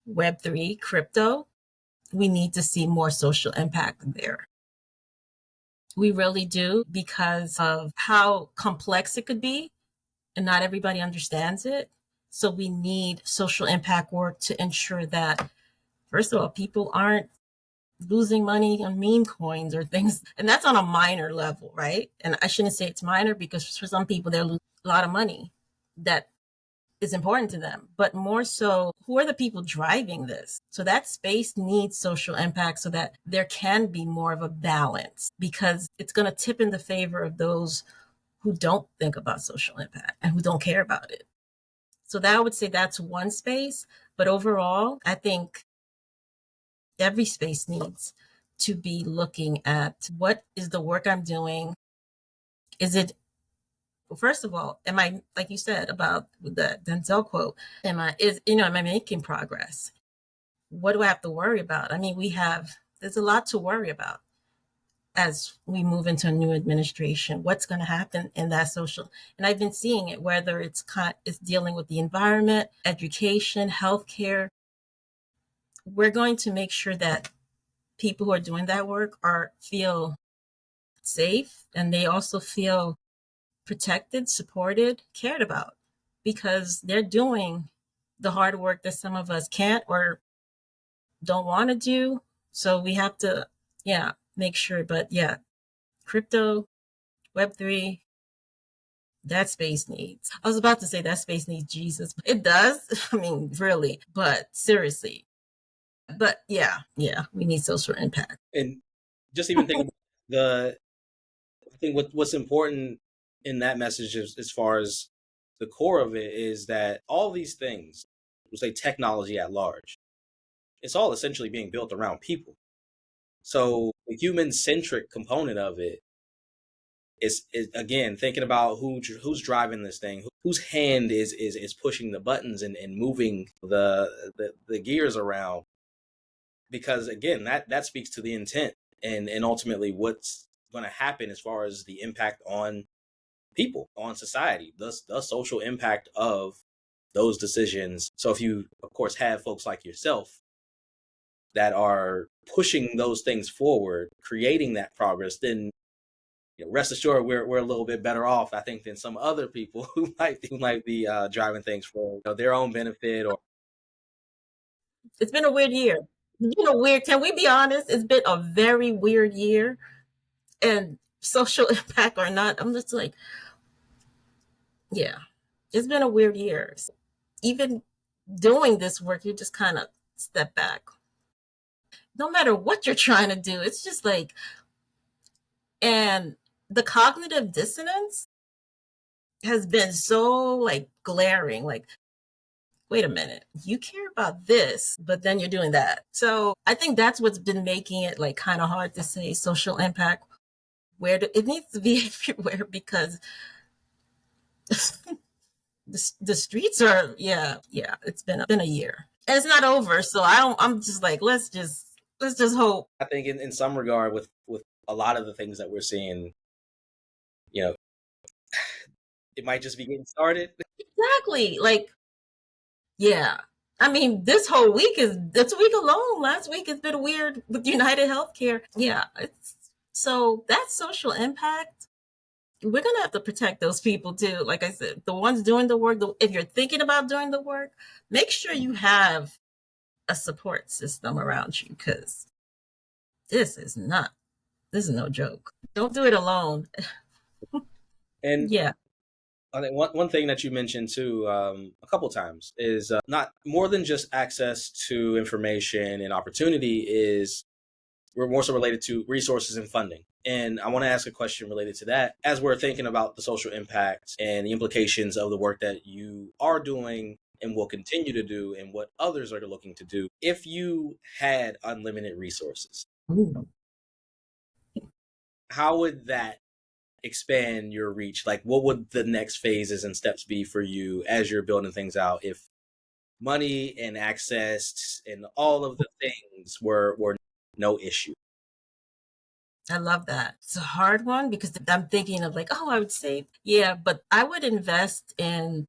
Speaker 2: Web3, crypto. We need to see more social impact there. We really do, because of how complex it could be and not everybody understands it. So we need social impact work to ensure that, first of all, people aren't losing money on meme coins or things. And that's on a minor level, right? And I shouldn't say it's minor because for some people, they'll lose a lot of money that is important to them. But more so, who are the people driving this? So that space needs social impact so that there can be more of a balance, because it's going to tip in the favor of those who don't think about social impact and who don't care about it. So that I would say that's one space. But overall, I think every space needs to be looking at what is the work I'm doing. Is it, well, first of all, am I, like you said about the Denzel quote, am I making progress? What do I have to worry about? I mean, there's a lot to worry about as we move into a new administration. What's going to happen in that social? And I've been seeing it, whether it's dealing with the environment, education, healthcare. We're going to make sure that people who are doing that work feel safe, and they also feel protected, supported, cared about, because they're doing the hard work that some of us can't or don't want to do. So we have to, yeah, make sure. But yeah, crypto, Web3, that space needs. I was about to say that space needs Jesus. It does. I mean, really, but seriously. But yeah, we need social impact.
Speaker 1: And just even think about I think what's important in that message is, as far as the core of it, is that all these things, we'll say technology at large, it's all essentially being built around people. So the human centric component of it is again thinking about who's driving this thing, whose hand is pushing the buttons and moving the gears around. Because again, that speaks to the intent and ultimately what's going to happen as far as the impact on people, on society, the social impact of those decisions. So if you, of course, have folks like yourself that are pushing those things forward, creating that progress, then rest assured we're a little bit better off, I think, than some other people who might be driving things for their own benefit. Or
Speaker 2: It's been a weird year. Can we be honest? It's been a very weird year. And social impact or not, I'm just like, yeah, it's been a weird year. Even doing this work, you just kind of step back. No matter what you're trying to do, it's just like, and the cognitive dissonance has been so like glaring. Like, wait a minute, you care about this, but then you're doing that. So I think that's what's been making it like kind of hard to say social impact. It needs to be everywhere, because the streets are, yeah, it's been a year and it's not over. So I'm just like, let's just hope.
Speaker 1: I think in some regard with a lot of the things that we're seeing, you know, it might just be getting started.
Speaker 2: Exactly. Like, yeah. I mean, this week alone, last week has been weird with United Healthcare. Yeah. So that social impact, we're going to have to protect those people too. Like I said, the ones doing the work, if you're thinking about doing the work, make sure you have a support system around you, because this is not, this is no joke. Don't do it alone.
Speaker 1: And
Speaker 2: Yeah.
Speaker 1: I think one thing that you mentioned too, a couple times, is not more than just access to information and opportunity. Is we're more so related to resources and funding. And I want to ask a question related to that as we're thinking about the social impact and the implications of the work that you are doing and will continue to do and what others are looking to do. If you had unlimited resources,
Speaker 2: Ooh.
Speaker 1: how would that expand your reach? Like, what would the next phases and steps be for you as you're building things out? If money and access and all of the things were no issue.
Speaker 2: I love that. It's a hard one because I'm thinking of like, oh, I would save. Yeah, but I would invest in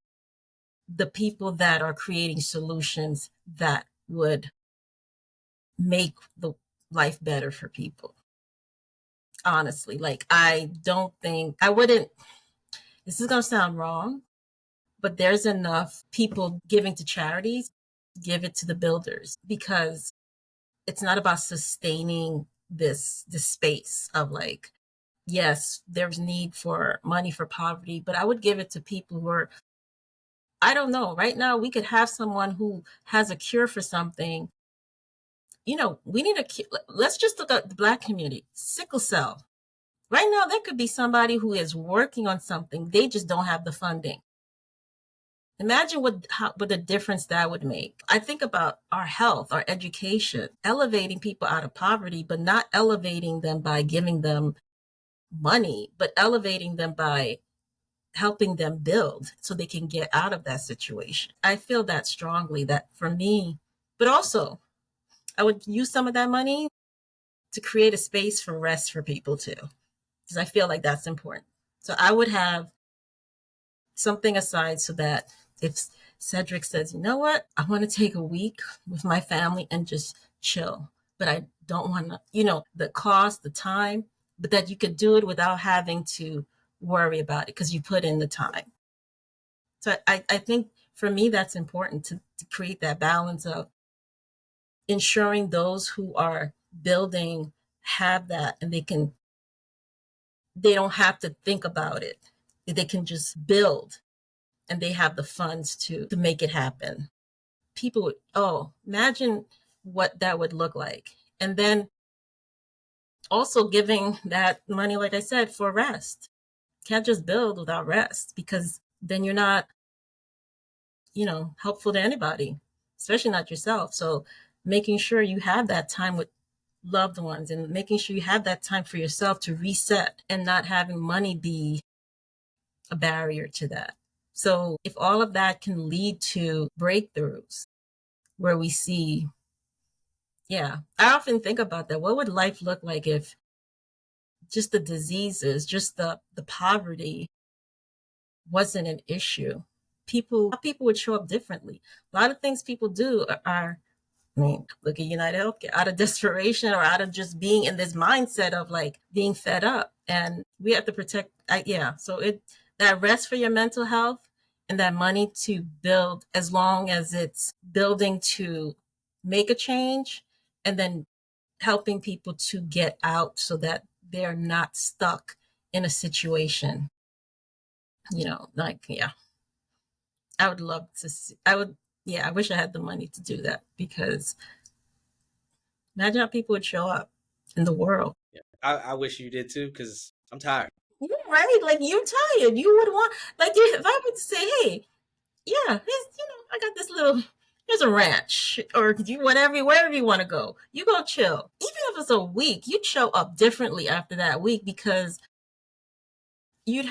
Speaker 2: the people that are creating solutions that would make the life better for people. Honestly, like I don't think I wouldn't, this is going to sound wrong, but there's enough people giving to charities, give it to the builders, because it's not about sustaining this space of like, yes, there's need for money for poverty, but I would give it to people who are, I don't know, right now we could have someone who has a cure for something. We need let's just look at the Black community, sickle cell. Right now, there could be somebody who is working on something. They just don't have the funding. Imagine what the difference that would make. I think about our health, our education, elevating people out of poverty, but not elevating them by giving them money, but elevating them by helping them build so they can get out of that situation. I feel that strongly that for me, but also I would use some of that money to create a space for rest for people too, because I feel like that's important. So I would have something aside so that if Cedric says, you know what, I want to take a week with my family and just chill, but I don't want to, the cost, the time, but that you could do it without having to worry about it because you put in the time. So I think for me, that's important to create that balance of ensuring those who are building have that and they don't have to think about it. They can just build and they have the funds to make it happen. People would, imagine what that would look like. And then also giving that money, like I said, for rest. Can't just build without rest because then you're not, helpful to anybody, especially not yourself. So making sure you have that time with loved ones and making sure you have that time for yourself to reset and not having money be a barrier to that. So if all of that can lead to breakthroughs where we see, yeah, I often think about that. What would life look like if just the diseases, just the poverty wasn't an issue? People would show up differently. A lot of things people do are, I mean, look at United Healthcare, out of desperation or out of just being in this mindset of like being fed up. And we have to protect, yeah. So that rest for your mental health and that money to build, as long as it's building to make a change and then helping people to get out so that they're not stuck in a situation, like, yeah, I would love to see, yeah, I wish I had the money to do that because imagine how people would show up in the world.
Speaker 1: Yeah. I wish you did too, because I'm tired.
Speaker 2: Yeah, right? Like you tired. You would want like if I would say, hey, yeah, I got this little here's a ranch or you wherever you want to go. You go chill. Even if it's a week, you'd show up differently after that week because you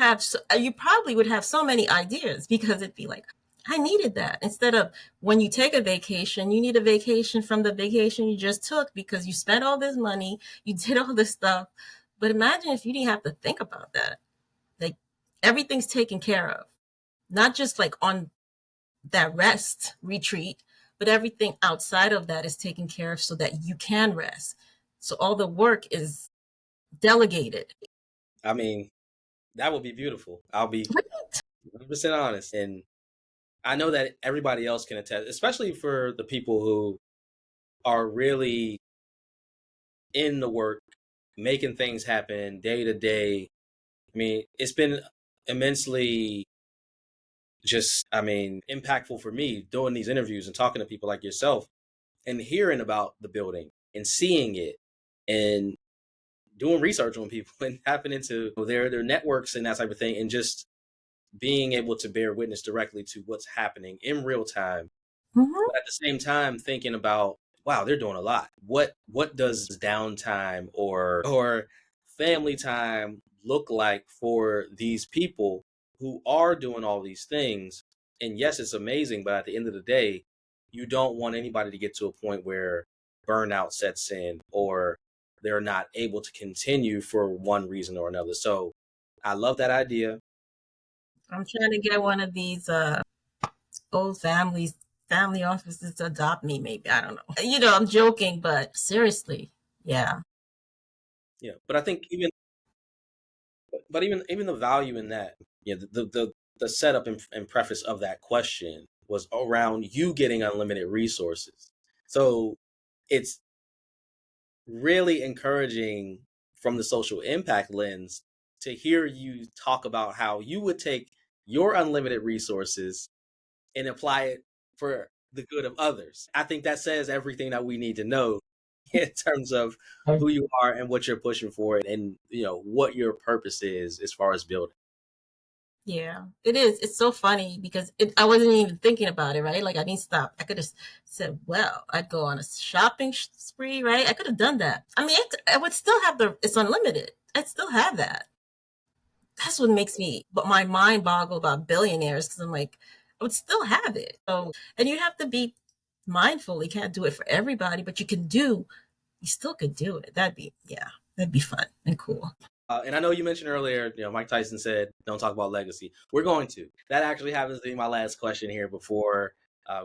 Speaker 2: probably would have so many ideas because it'd be like, I needed that. Instead of when you take a vacation, you need a vacation from the vacation you just took because you spent all this money, you did all this stuff. But imagine if you didn't have to think about that. Like everything's taken care of, not just like on that rest retreat, but everything outside of that is taken care of so that you can rest. So all the work is delegated.
Speaker 1: I mean, that would be beautiful. I'll be 100% honest. And I know that everybody else can attest, especially for the people who are really in the work, making things happen day to day. I mean, it's been immensely impactful for me doing these interviews and talking to people like yourself and hearing about the building and seeing it and doing research on people and tapping into their networks and that type of thing and just being able to bear witness directly to what's happening in real time,
Speaker 2: Mm-hmm.
Speaker 1: but at the same time thinking about, wow, they're doing a lot. What does downtime or family time look like for these people who are doing all these things? And yes, it's amazing, but at the end of the day, you don't want anybody to get to a point where burnout sets in or they're not able to continue for one reason or another. So I love that idea.
Speaker 2: I'm trying to get one of these old family offices to adopt me, maybe. I don't know. I'm joking, but seriously, yeah.
Speaker 1: Yeah, but I think even the value in that, the setup and preface of that question was around you getting unlimited resources. So it's really encouraging from the social impact lens to hear you talk about how you would take your unlimited resources and apply it for the good of others. I think that says everything that we need to know in terms of who you are and what you're pushing for, and what your purpose is as far as building.
Speaker 2: Yeah, it is. It's so funny because I wasn't even thinking about it, right? Like I didn't stop. I could have said, well, I'd go on a shopping spree, right? I could have done that. I mean, I would still have it's unlimited. I'd still have that. That's what makes me, but my mind boggle about billionaires because I'm like, I would still have it. So, and you have to be mindful. You can't do it for everybody, but you still could do it. Yeah, that'd be fun and cool.
Speaker 1: And I know you mentioned earlier, Mike Tyson said, "Don't talk about legacy." We're going to. That actually happens to be my last question here before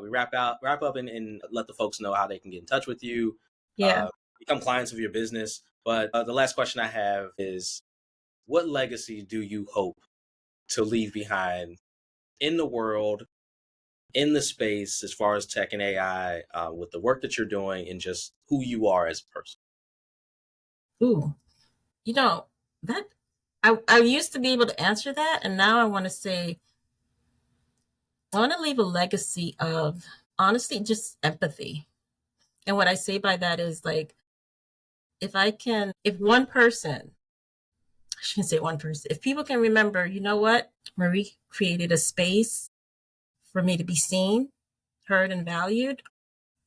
Speaker 1: we wrap up, and let the folks know how they can get in touch with you,
Speaker 2: Yeah.
Speaker 1: become clients of your business. But the last question I have is, what legacy do you hope to leave behind in the world, in the space, as far as tech and AI, with the work that you're doing and just who you are as a person?
Speaker 2: Ooh, you know, that I used to be able to answer that, and now I want to say I want to leave a legacy of honestly just empathy. And what I say by that is like if one person, I shouldn't say one person, if people can remember, you know what, Marie created a space for me to be seen, heard, and valued,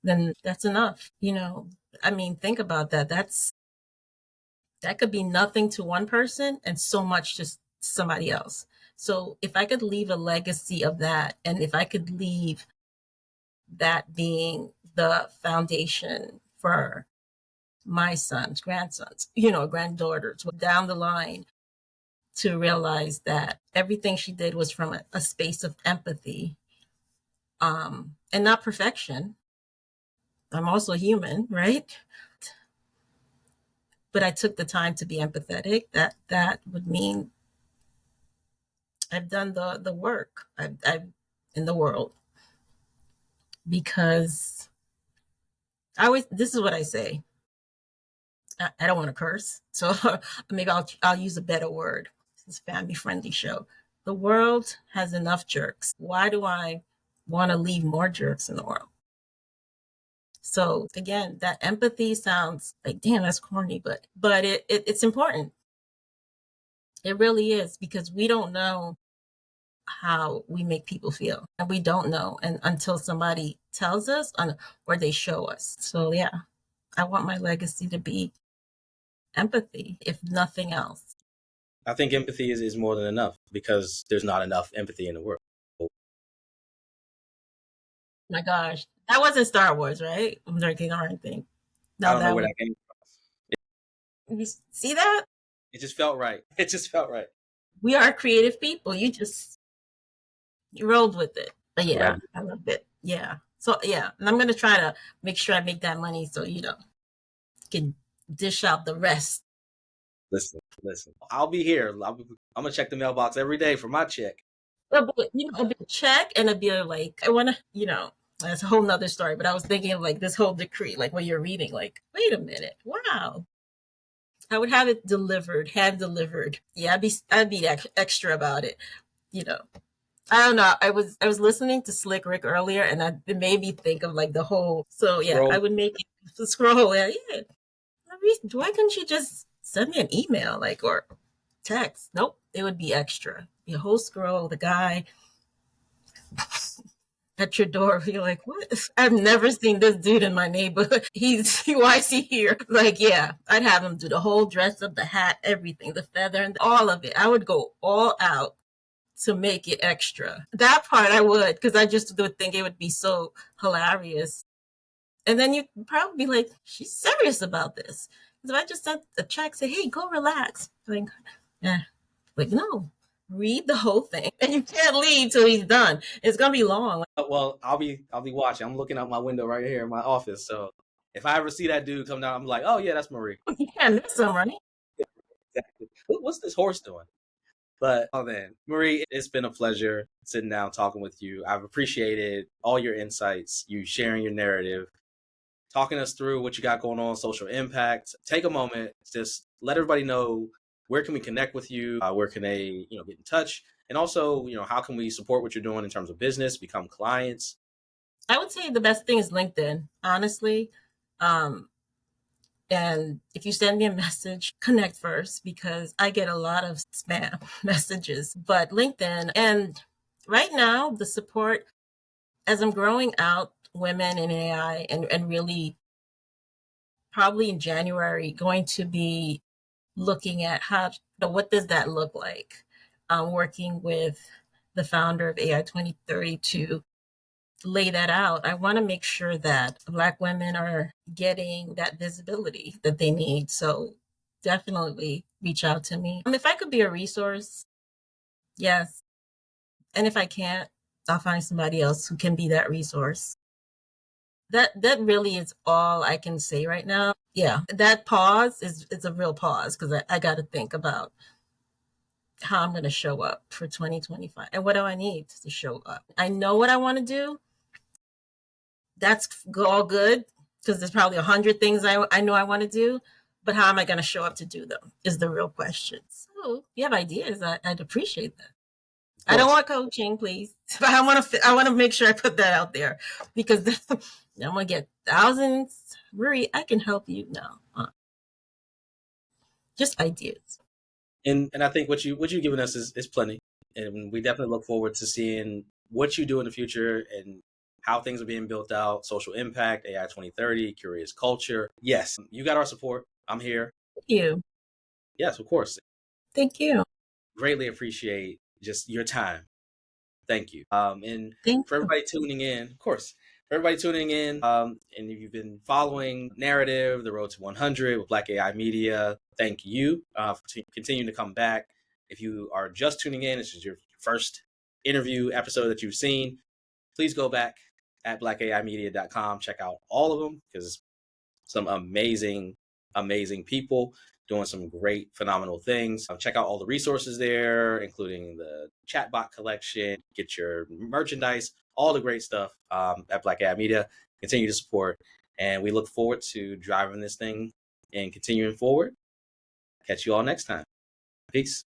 Speaker 2: then that's enough. I mean, think about that. That could be nothing to one person and so much to somebody else. So if I could leave a legacy of that, and if I could leave that being the foundation for my sons, grandsons, granddaughters down the line, to realize that everything she did was from a space of empathy, and not perfection. I'm also human, right? But I took the time to be empathetic. That would mean I've done the work I've in the world, because this is what I say. I don't want to curse, so maybe I'll use a better word. This is a family friendly show. The world has enough jerks. Why do I want to leave more jerks in the world? So again, that empathy sounds like, damn, that's corny, but it's important. It really is, because we don't know how we make people feel, and we don't know and until somebody tells us or they show us. So yeah, I want my legacy to be empathy, if nothing else.
Speaker 1: I think empathy is more than enough, because there's not enough empathy in the world.
Speaker 2: My gosh, that wasn't Star Wars, right? I'm drinking or anything.
Speaker 1: I
Speaker 2: No,
Speaker 1: don't know
Speaker 2: that
Speaker 1: where
Speaker 2: was.
Speaker 1: that came
Speaker 2: You see that?
Speaker 1: It just felt right. It just felt right.
Speaker 2: We are creative people. You rolled with it. But
Speaker 1: That's what I
Speaker 2: yeah,
Speaker 1: do.
Speaker 2: I love it. Yeah. So yeah, and I'm gonna try to make sure I make that money so can dish out the rest.
Speaker 1: Listen. I'll be here. I'm gonna check the mailbox every day for my check.
Speaker 2: A bit check and a bit like I want to, that's a whole nother story. But I was thinking of like this whole decree, like when you're reading, like, wait a minute, wow, I would have it delivered, hand delivered. Yeah, I'd be extra about it. You know, I don't know. I was listening to Slick Rick earlier, and it made me think of like the whole. So yeah, I
Speaker 1: Scroll.
Speaker 2: would make it the scroll. Yeah, yeah. Why couldn't you just send me an email, like, or text? Nope, it would be extra. The whole scroll, the guy at your door. You're like, what? I've never seen this dude in my neighborhood. Why is he here? Like, yeah, I'd have him do the whole dress up, the hat, everything, the feather, and all of it. I would go all out to make it extra. That part I would, because I just would think it would be so hilarious. And then you'd probably be like, she's serious about this. Because if I just sent a check, say, hey, go relax. Like, yeah. Like, no, read the whole thing. And you can't leave till he's done. It's going to be long.
Speaker 1: Well, I'll be watching. I'm looking out my window right here in my office. So if I ever see that dude come down, I'm like, oh yeah, that's Marie.
Speaker 2: You can't miss him, right?
Speaker 1: Exactly. What's this horse doing? But oh man, Marie, it's been a pleasure sitting down talking with you. I've appreciated all your insights, you sharing your narrative. talking us through what you got going on, social impact. Take a moment, just let everybody know where can we connect with you, where can they, get in touch, and also, how can we support what you're doing in terms of business, become clients.
Speaker 2: I would say the best thing is LinkedIn, honestly. Um, and if you send me a message, connect first because I get a lot of spam messages. But LinkedIn, and right now, the support as I'm growing out women in AI and really probably in January going to be looking at what does that look like? Working with the founder of AI 2030 to lay that out. I want to make sure that Black women are getting that visibility that they need. So definitely reach out to me. If I could be a resource, yes. And if I can't, I'll find somebody else who can be that resource. That really is all I can say right now. Yeah, that pause is a real pause because I got to think about how I'm going to show up for 2025 and what do I need to show up. I know what I want to do. That's all good because there's probably 100 things I know I want to do, but how am I going to show up to do them is the real question. So if you have ideas, I'd appreciate that.
Speaker 1: Of
Speaker 2: I don't
Speaker 1: course.
Speaker 2: want coaching, please, but I want to make sure I put that out there because I'm gonna get thousands. Marie, I can help you now. Just ideas.
Speaker 1: And I think what you've given us is plenty, and we definitely look forward to seeing what you do in the future and how things are being built out, social impact, AI 2030, curious culture. Yes, you got our support. I'm here.
Speaker 2: Thank you.
Speaker 1: Yes, of course.
Speaker 2: Thank you.
Speaker 1: Greatly appreciate just your time. Thank you. And
Speaker 2: Thank
Speaker 1: for
Speaker 2: you.
Speaker 1: everybody tuning in, of course, for everybody tuning in, and if you've been following Narrative, The Road to 100 with Black AI Media, thank you for continuing to come back. If you are just tuning in, this is your first interview episode that you've seen, please go back at blackaimedia.com, check out all of them because some amazing people doing some great, phenomenal things. Check out all the resources there, including the chatbot collection, get your merchandise, all the great stuff at Black AI Media. Continue to support, and we look forward to driving this thing and continuing forward. Catch you all next time. Peace.